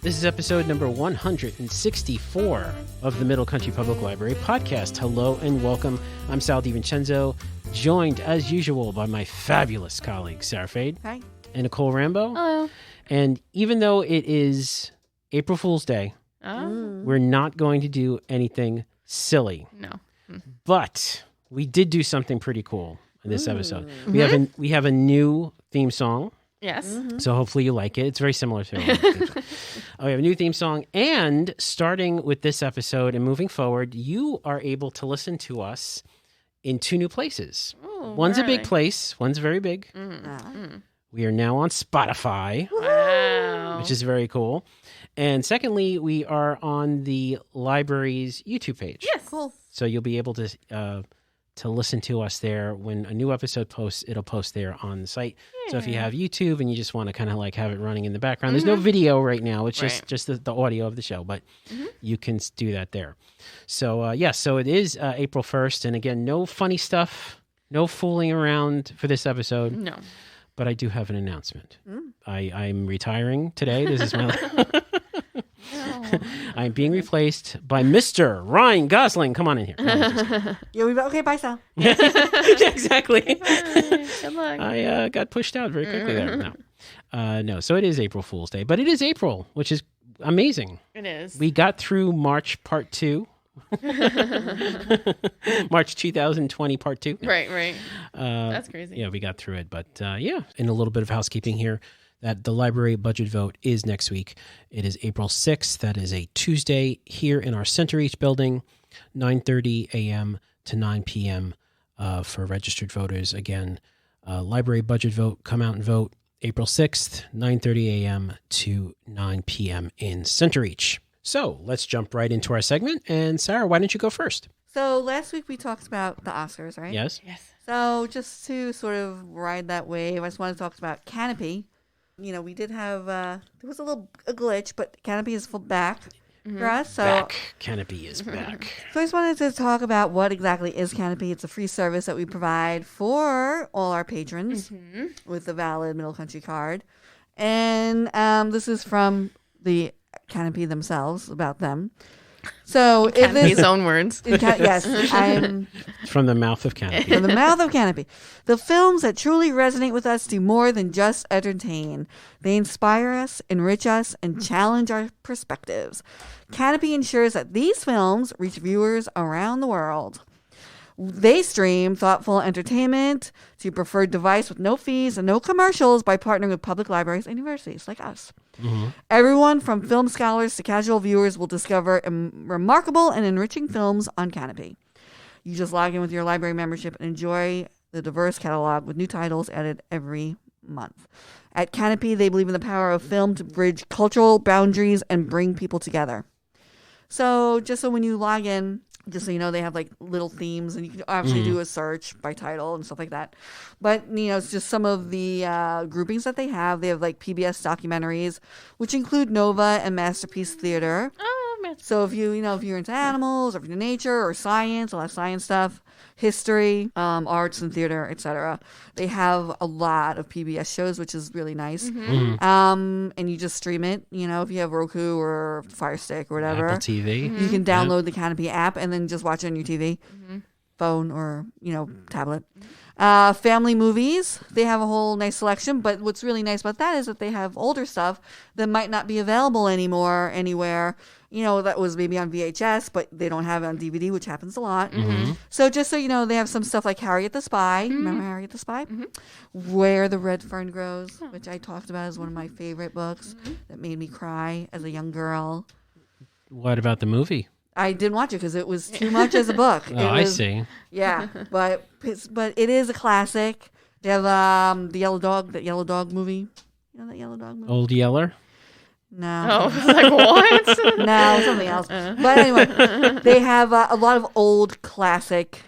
This is episode number 164 of the Middle Country Public Library podcast. Hello and welcome. I'm Sal DiVincenzo, joined as usual by my fabulous colleagues, Sarah Fade. Hi. And Nicole Rambo. Hello. And even though it is April Fool's Day, we're not going to do anything silly. No. But we did do something pretty cool in this episode. We have a new theme song. Yes. So hopefully you like it. It's very similar to our theme song. We have a new theme song. And starting with this episode and moving forward, you are able to listen to us in two new places. Ooh, One's a big place. One's very big. We are now on Spotify, Wow. which is very cool. And secondly, we are on the library's YouTube page. Yes. Cool. So you'll be able to listen to us there. When a new episode posts, it'll post there on the site. So if you have YouTube and you just want to kind of like have it running in the background, there's no video right now. It's just the audio of the show, but you can do that there. So so it is April 1st. And again, no funny stuff, no fooling around for this episode. No. But I do have an announcement. I'm retiring today. This is my... I'm being replaced by Mr. Ryan Gosling. Come on in here. Okay, bye, Sal. Yeah, exactly. Good luck. I got pushed out very quickly there. No, so it is April Fool's Day, but it is April, which is amazing. It is. We got through March Part 2. March 2020 Part 2. Right. That's crazy. Yeah, we got through it. But in a little bit of housekeeping here, that the library budget vote is next week. It is April 6th. That is a Tuesday here in our Centereach building, 9:30 a.m. to 9 p.m. For registered voters. Again, library budget vote, come out and vote April 6th, 9:30 a.m. to 9 p.m. in Centereach. So let's jump right into our segment. And Sarah, why don't you go first? So last week we talked about the Oscars, right? Yes. So just to sort of ride that wave, I just want to talk about Kanopy. You know, we did have, there was a glitch, but Kanopy is back for us. So, Back. Kanopy is back. So I just wanted to talk about what exactly is Kanopy. It's a free service that we provide for all our patrons with a valid Middle Country card. And this is from the Kanopy themselves, about them. So Kanopy's own words. Yes, I'm From the mouth of Kanopy. from the mouth of Kanopy. The films that truly resonate with us do more than just entertain. They inspire us, enrich us, and challenge our perspectives. Kanopy ensures that these films reach viewers around the world. They stream thoughtful entertainment to your preferred device with no fees and no commercials by partnering with public libraries and universities like us. Everyone from film scholars to casual viewers will discover remarkable and enriching films on Kanopy. You just log in with your library membership and enjoy the diverse catalog with new titles added every month. At Kanopy, they believe in the power of film to bridge cultural boundaries and bring people together. So just so when you log in, just so you know, they have like little themes and you can actually do a search by title and stuff like that. But, you know, it's just some of the groupings that they have. They have like PBS documentaries, which include Nova and Masterpiece Theater. Oh, man. So if you're into animals or if you're into nature or science, a lot of science stuff, history, arts and theater, etc. They have a lot of PBS shows, which is really nice. And you just stream it, if you have Roku or Fire Stick or whatever. Apple TV. You can download the Kanopy app and then just watch it on your TV, phone or, tablet. Family movies, they have a whole nice selection, but what's really nice about that is that they have older stuff that might not be available anymore anywhere. That was maybe on VHS, but they don't have it on DVD, which happens a lot. So just so you know, they have some stuff like Harriet the Spy. Remember Harriet the Spy? Where the Red Fern Grows, which I talked about as one of my favorite books that made me cry as a young girl. What about the movie? I didn't watch it because it was too much as a book. I see. Yeah, but it is a classic. They have the that Yellow Dog movie. You know that Yellow Dog movie? Old Yeller? No. Oh, like what? No, something else. But anyway, they have a lot of old classic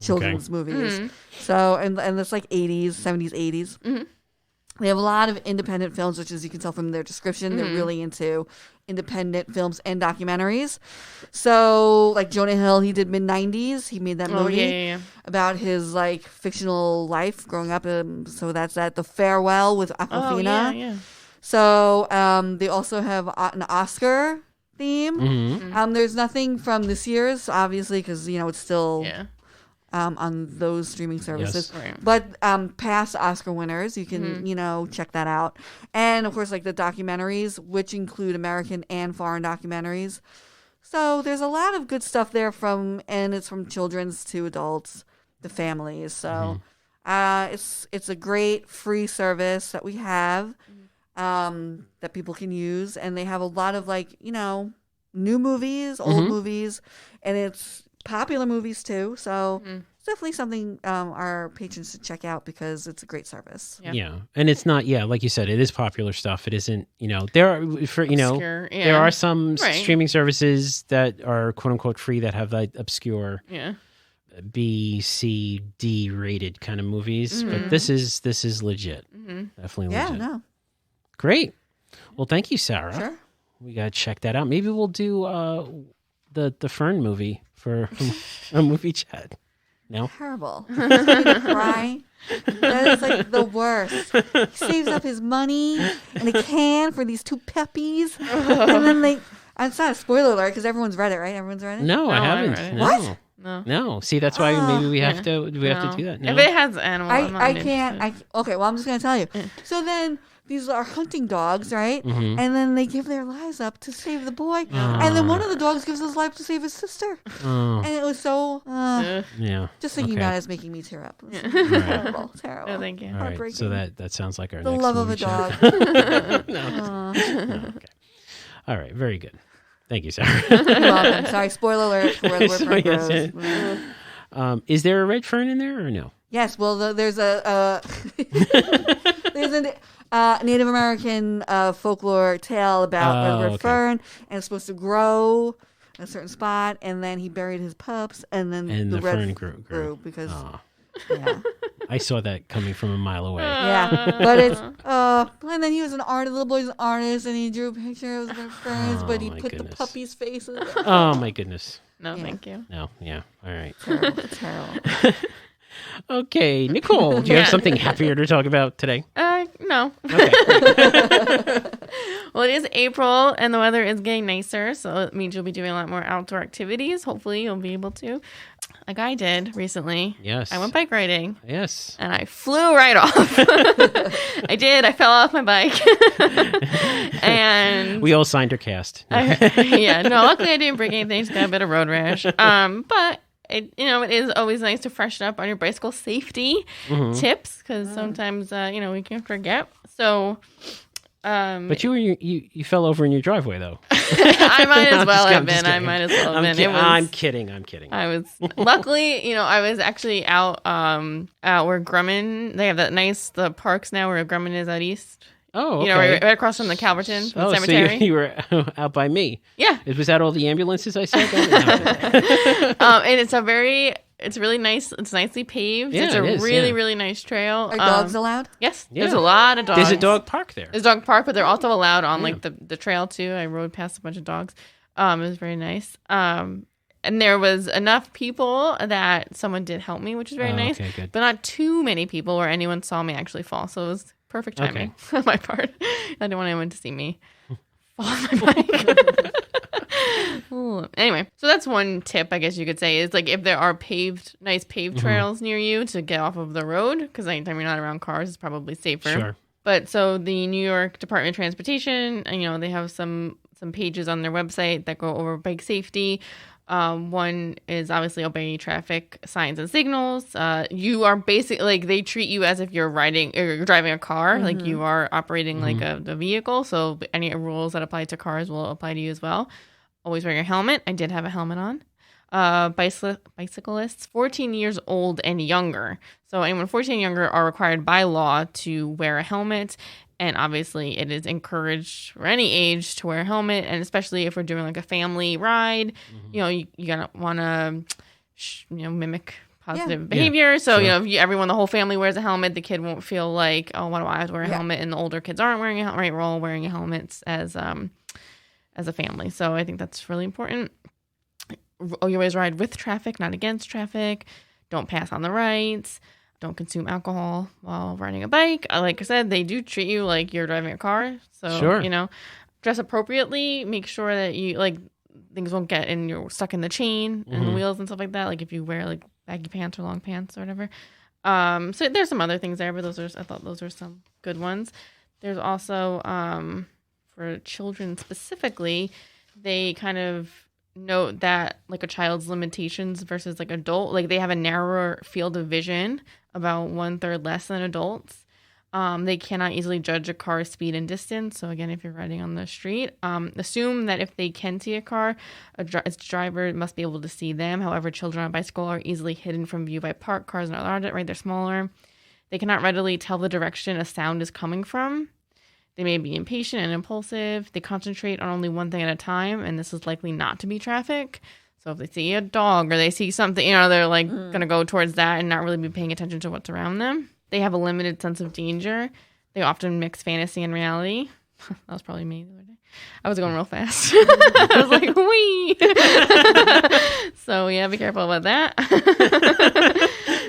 children's movies. So, and it's like 80s, 70s, 80s. They have a lot of independent films, which, as you can tell from their description, they're really into independent films and documentaries. So, like Jonah Hill, he did mid-90s. He made that movie about his fictional life growing up. So that's that. The Farewell with Awkwafina. So they also have an Oscar theme. Mm-hmm. There's nothing from this year's, obviously, because it's still Yeah. on those streaming services. Yes. Right. But past Oscar winners, you can check that out. And of course, like the documentaries, which include American and foreign documentaries. So there's a lot of good stuff there and it's from children's to adults, to families. So it's a great free service that we have that people can use, and they have a lot of new movies, old movies, and it's popular movies too. So it's definitely something our patrons should check out because it's a great service. Yeah. And it's not, like you said, it is popular stuff. It isn't, there are, Obscure, there are some Right. streaming services that are quote unquote free that have like obscure Yeah. B, C, D rated kind of movies. But this is legit. Definitely legit. Yeah, no. Great. Well, thank you, Sarah. Sure. We got to check that out. Maybe we'll do the Fern movie for a movie chat. No? Terrible. He's gonna cry. That is like the worst. He saves up his money in a can for these two puppies, and then it's not a spoiler alert because everyone's read it, right? Everyone's read it. No, I I haven't. haven't read it. No. What? No. See, that's why maybe we have to do that. No? If it has animals, I'm not I interested. can't. Okay, well, I'm just gonna tell you. So then these are hunting dogs, right? Mm-hmm. And then they give their lives up to save the boy, and then one of the dogs gives his life to save his sister, Oh, and it was so. yeah. Just thinking Okay. about it is making me tear up. Terrible, terrible. No, thank you. All right. Heartbreaking. So that sounds like our The next love of a movie chat. dog. No, okay. All right. Very good. Thank you, Sarah. You're welcome. Sorry, spoiler alert for where the word So, fern yes, grows. Is there a red fern in there or no? Yes, well, there's a there's a Native American folklore tale about a red okay. fern, and it's supposed to grow in a certain spot, and then he buried his pups, and then And the red fern grew. because Oh, yeah, I saw that coming from a mile away. yeah. But it's and then he was an artist. Little boy's an artist, and he drew a picture of the ferns, but he my put goodness. the puppies' faces. Oh my goodness. No, Yeah. thank you. No. Yeah. All right. Terrible, terrible. Okay, Nicole, do you have Yeah. something happier to talk about today? No. Okay. Well, it is April and the weather is getting nicer, so it means you'll be doing a lot more outdoor activities. Hopefully, you'll be able to. Like I did recently. Yes. I went bike riding Yes. and I flew right off. I did. I fell off my bike. And We all signed her cast. luckily I didn't break anything. Just got a bit of road rash. But it is always nice to freshen up on your bicycle safety tips because sometimes we can forget. So, But you fell over in your driveway though. I might as well I'm have just been. I kidding. might as well have been. I'm kidding. I was luckily, I was actually out where Grumman. They have the parks now where Grumman is out east. Oh, okay. Right across from the Calverton Oh, cemetery. so you were out by me. Yeah. Was that all the ambulances I saw? And it's really nice. It's nicely paved. Yeah, it's a it is, really, yeah. really nice trail. Are dogs allowed? Yes. Yeah. There's a lot of dogs. There's a dog park there. There's a dog park, but they're also allowed on like the trail too. I rode past a bunch of dogs. It was very nice. And there was enough people that someone did help me, which is very nice. Okay, good. But not too many people where anyone saw me actually fall. So it was perfect timing on my part. I didn't want anyone to see me fall on my bike. Ooh. Anyway, so that's one tip I guess you could say is like if there are nice paved trails near you to get off of the road, because anytime you're not around cars is probably safer. Sure. But so the New York Department of Transportation, they have some pages on their website that go over bike safety. One is obviously obey traffic signs and signals. You are basically like they treat you as if you're driving a car, like you are operating like a vehicle. So any rules that apply to cars will apply to you as well. Always wear your helmet. I did have a helmet on. Bicyclists 14 years old and younger. So anyone 14 and younger are required by law to wear a helmet. And obviously it is encouraged for any age to wear a helmet. And especially if we're doing like a family ride, you gotta want to, mimic positive behavior. So, if everyone, the whole family wears a helmet, the kid won't feel like, oh, why do I have to wear a helmet? And the older kids aren't wearing a helmet, right? We're all wearing helmets as a family. So I think that's really important. You always ride with traffic, not against traffic. Don't pass on the right. don't consume alcohol while riding a bike. Like I said, they do treat you like you're driving a car. So, Sure. Dress appropriately. Make sure that you, like, things won't get and you're stuck in the chain and the wheels and stuff like that. Like if you wear, like, baggy pants or long pants or whatever. So there's some other things there, but I thought those were some good ones. There's also, for children specifically, they kind of note that, like, a child's limitations versus, like, adult, like, they have a narrower field of vision, about 1/3 less than adults. They cannot easily judge a car's speed and distance. So again, if you're riding on the street, assume that if they can see a car, its driver must be able to see them. However, children on a bicycle are easily hidden from view by parked cars and around it, right? They're smaller. They cannot readily tell the direction a sound is coming from. They may be impatient and impulsive. They concentrate on only one thing at a time, and this is likely not to be traffic. So if they see a dog or they see something, they're like going to go towards that and not really be paying attention to what's around them. They have a limited sense of danger. They often mix fantasy and reality. That was probably me the other day. I was going real fast. I was like, wee. So yeah, be careful about that.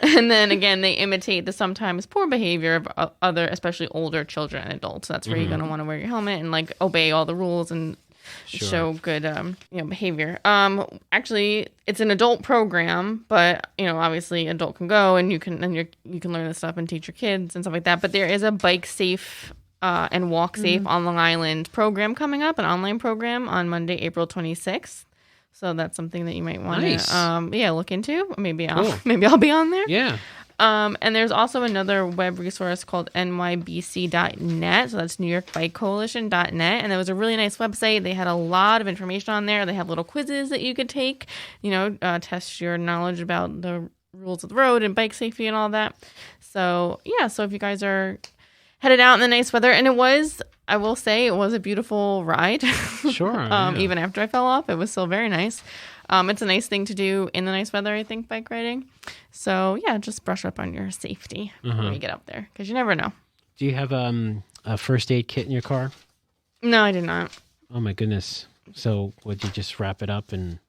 And then again, they imitate the sometimes poor behavior of other, especially older children and adults. So that's where you're going to want to wear your helmet and, like, obey all the rules and show good behavior. Actually, it's an adult program, but obviously adult can go and you can learn this stuff and teach your kids and stuff like that. But there is a bike safe and walk safe on Long Island program coming up, an online program on Monday, April 26th. So that's something that you might want to look into. Maybe I'll be on there. Yeah. And there's also another web resource called nybc.net. So that's NewYorkBikeCoalition.net. And it was a really nice website. They had a lot of information on there. They have little quizzes that you could take, test your knowledge about the rules of the road and bike safety and all that. So, yeah. So if you guys are headed out in the nice weather, and I will say it was a beautiful ride. Sure. Even after I fell off, it was still very nice. It's a nice thing to do in the nice weather, I think, bike riding. So, yeah, just brush up on your safety when you get out there, because you never know. Do you have a first aid kit in your car? No, I did not. Oh, my goodness. So would you just wrap it up and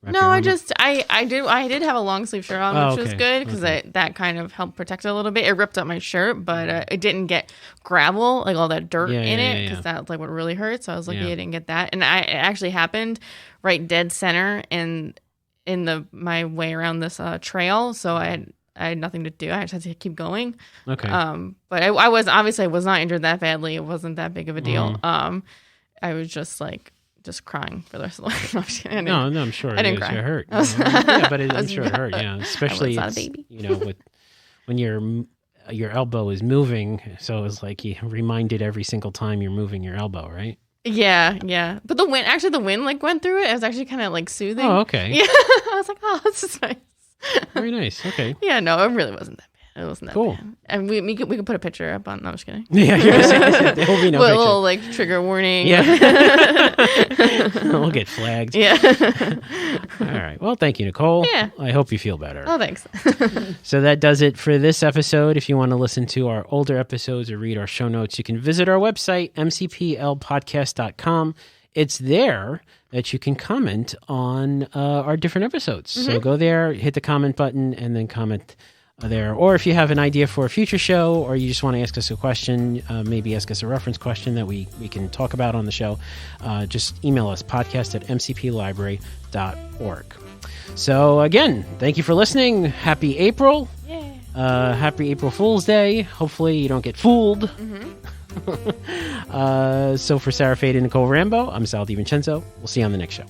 wrap No, your I arm up? just, I did have a long sleeve shirt on, which was good, because that kind of helped protect it a little bit. It ripped up my shirt, but it didn't get gravel, like all that dirt in it, because that's like what really hurts. So I was lucky I didn't get that. And it actually happened right dead center in my way around this trail. So I had nothing to do. I just had to keep going. Okay. But I was not injured that badly. It wasn't that big of a deal. I was just crying for the rest of the life. No, I'm sure. I didn't cry. It hurt. I'm sure it hurt. Yeah, especially I was not a baby. When your elbow is moving. So it's like you reminded every single time you're moving your elbow, right? Yeah. But the wind like went through it. It was actually kind of like soothing. Oh, okay. Yeah. I was like, oh, this is nice. Very nice. Okay. Yeah, no, it really wasn't that bad. It wasn't that cool. bad. And we could put a picture up on. No, I'm just kidding. Yeah, there will be no picture. A little like trigger warning. Yeah. We'll get flagged. Yeah. All right. Well, thank you, Nicole. Yeah. I hope you feel better. Oh, thanks. So that does it for this episode. If you want to listen to our older episodes or read our show notes, you can visit our website, mcplpodcast.com. It's there that you can comment on our different episodes. So go there, hit the comment button, and then comment there. Or if you have an idea for a future show, or you just want to ask us a question, maybe ask us a reference question that we can talk about on the show, just email us, podcast@mcplibrary.org. So again, thank you for listening. Happy April. Yeah. Happy April Fool's Day. Hopefully you don't get fooled. So for Sarah Fade and Nicole Rambo, I'm Sal DiVincenzo. We'll see you on the next show.